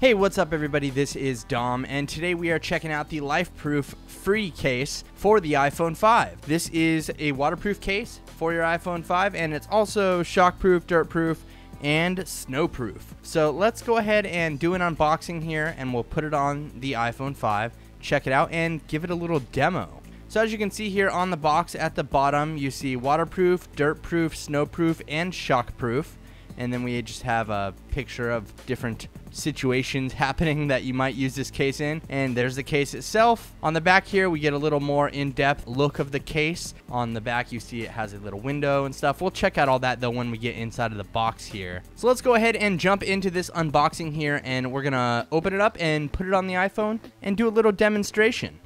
Hey, what's up everybody? This is Dom, and today we are checking out the LifeProof free case for the iPhone 5. This is a waterproof case for your iPhone 5, and it's also shockproof, dirtproof, and snowproof. So let's go ahead and do an unboxing here, and we'll put it on the iPhone 5, check it out, and give it a little demo. So as you can see here on the box at the bottom, you see waterproof, dirtproof, snowproof, and shockproof. And then we just have a picture of different situations happening that you might use this case in. And there's the case itself. On the back here, we get a little more in-depth look of the case. On the back, you see it has a little window and stuff. We'll check out all that, though, when we get inside of the box here. So let's go ahead and jump into this unboxing here. And we're going to open it up and put it on the iPhone and do a little demonstration.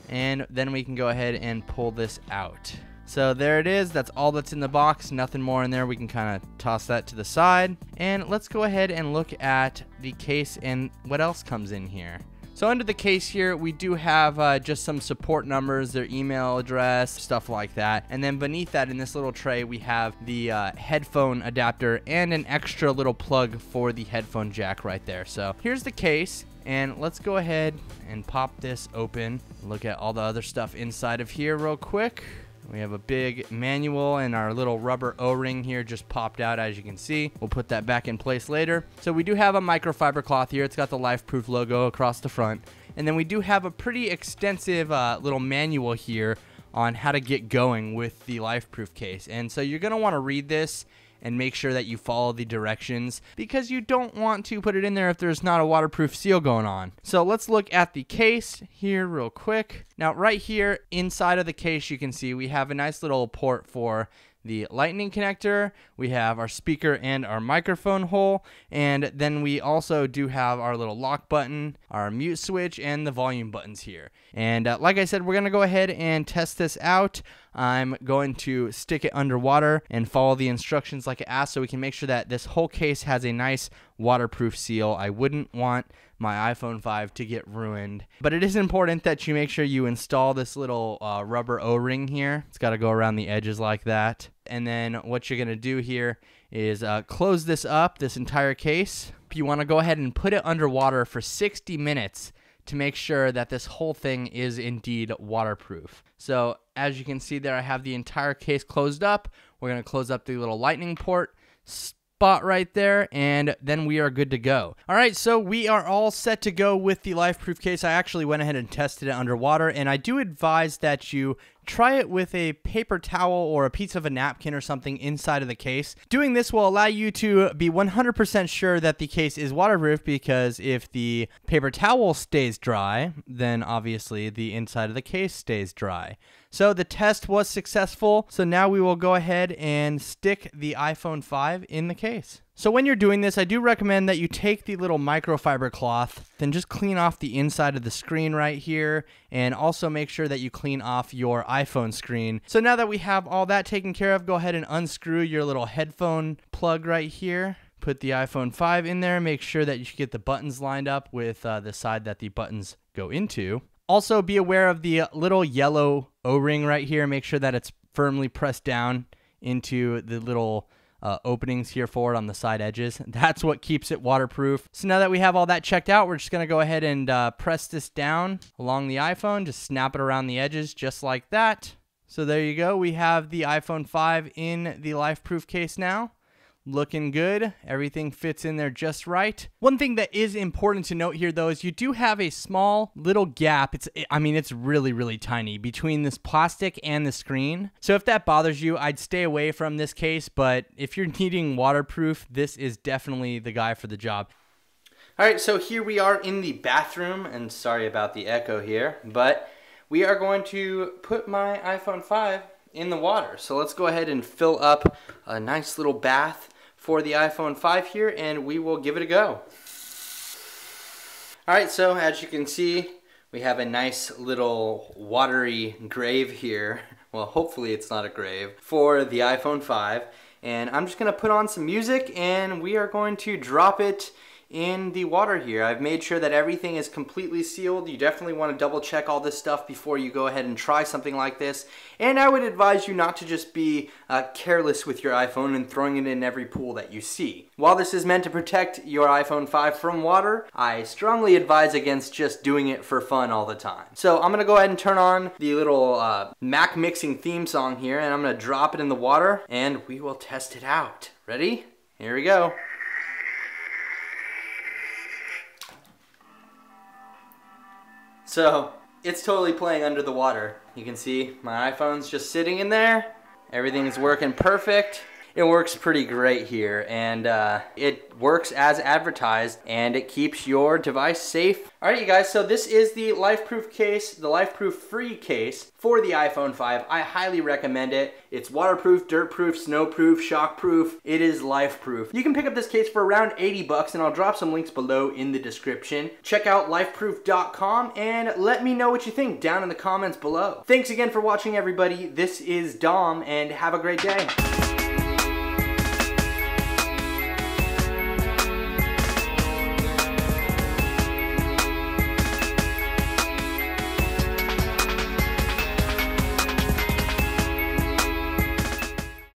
And then we can go ahead and pull this out. So there it is. That's all that's in the box. Nothing more in there. We can kind of toss that to the side. And let's go ahead and look at the case and what else comes in here. So under the case here, we do have just some support numbers, their email address, stuff like that. And then beneath that, in this little tray, we have the headphone adapter and an extra little plug for the headphone jack right there. So here's the case. And let's go ahead and pop this open. Look at all the other stuff inside of here real quick. We have a big manual, and our little rubber O-ring here just popped out, as you can see. We'll put that back in place later. So we do have a microfiber cloth here. It's got the LifeProof logo across the front. And then we do have a pretty extensive little manual here on how to get going with the LifeProof case. And so you're going to want to read this and make sure that you follow the directions, because you don't want to put it in there if there's not a waterproof seal going on. So let's look at the case here real quick. Now right here inside of the case, you can see we have a nice little port for the lightning connector. We have our speaker and our microphone hole, and then we also do have our little lock button, our mute switch, and the volume buttons here. And like I said, we're gonna go ahead and test this out. I'm going to stick it underwater and follow the instructions like it asks, so we can make sure that this whole case has a nice waterproof seal. I wouldn't want my iPhone 5 to get ruined, but it is important that you make sure you install this little rubber O-ring here. It's got to go around the edges like that. And then what you're going to do here is close this up, this entire case. You want to go ahead and put it underwater for 60 minutes to make sure that this whole thing is indeed waterproof. So as you can see there, I have the entire case closed up. We're going to close up the little lightning port spot right there, and then we are good to go. All right, so we are all set to go with the LifeProof case. I actually went ahead and tested it underwater, and I do advise that you try it with a paper towel or a piece of a napkin or something inside of the case. Doing this will allow you to be 100% sure that the case is waterproof, because if the paper towel stays dry, then obviously the inside of the case stays dry. So the test was successful. So now we will go ahead and stick the iPhone 5 in the case. So when you're doing this, I do recommend that you take the little microfiber cloth, then just clean off the inside of the screen right here, and also make sure that you clean off your iPhone screen. So now that we have all that taken care of, go ahead and unscrew your little headphone plug right here. Put the iPhone 5 in there. Make sure that you get the buttons lined up with the side that the buttons go into. Also, be aware of the little yellow O-ring right here. Make sure that it's firmly pressed down into the little openings here for it on the side edges. That's what keeps it waterproof. So now that we have all that checked out, we're just going to go ahead and press this down along the iPhone. Just snap it around the edges just like that. So there you go. We have the iPhone 5 in the LifeProof case now. Looking good. Everything fits in there just right. One thing that is important to note here, though, is you do have a small little gap. It's really, really tiny between this plastic and the screen. So if that bothers you, I'd stay away from this case. But if you're needing waterproof, this is definitely the guy for the job. All right, so here we are in the bathroom, and sorry about the echo here, but we are going to put my iPhone 5 in the water. So let's go ahead and fill up a nice little bath for the iPhone 5 here, and we will give it a go. Alright, so as you can see, we have a nice little watery grave here. Well, hopefully it's not a grave, for the iPhone 5. And I'm just going to put on some music, and we are going to drop it in the water here. I've made sure that everything is completely sealed. You definitely want to double check all this stuff before you go ahead and try something like this. And I would advise you not to just be careless with your iPhone and throwing it in every pool that you see. While this is meant to protect your iPhone 5 from water, I strongly advise against just doing it for fun all the time. So I'm going to go ahead and turn on the little Mac mixing theme song here, and I'm going to drop it in the water and we will test it out. Ready? Here we go. So it's totally playing under the water. You can see my iPhone's just sitting in there. Everything's working perfect. It works pretty great here, and it works as advertised, and it keeps your device safe. Alright you guys, so this is the LifeProof case, the LifeProof free case for the iPhone 5. I highly recommend it. It's waterproof, dirtproof, snowproof, shockproof. It is LifeProof. You can pick up this case for around 80 bucks, and I'll drop some links below in the description. Check out lifeproof.com and let me know what you think down in the comments below. Thanks again for watching, everybody. This is Dom, and have a great day.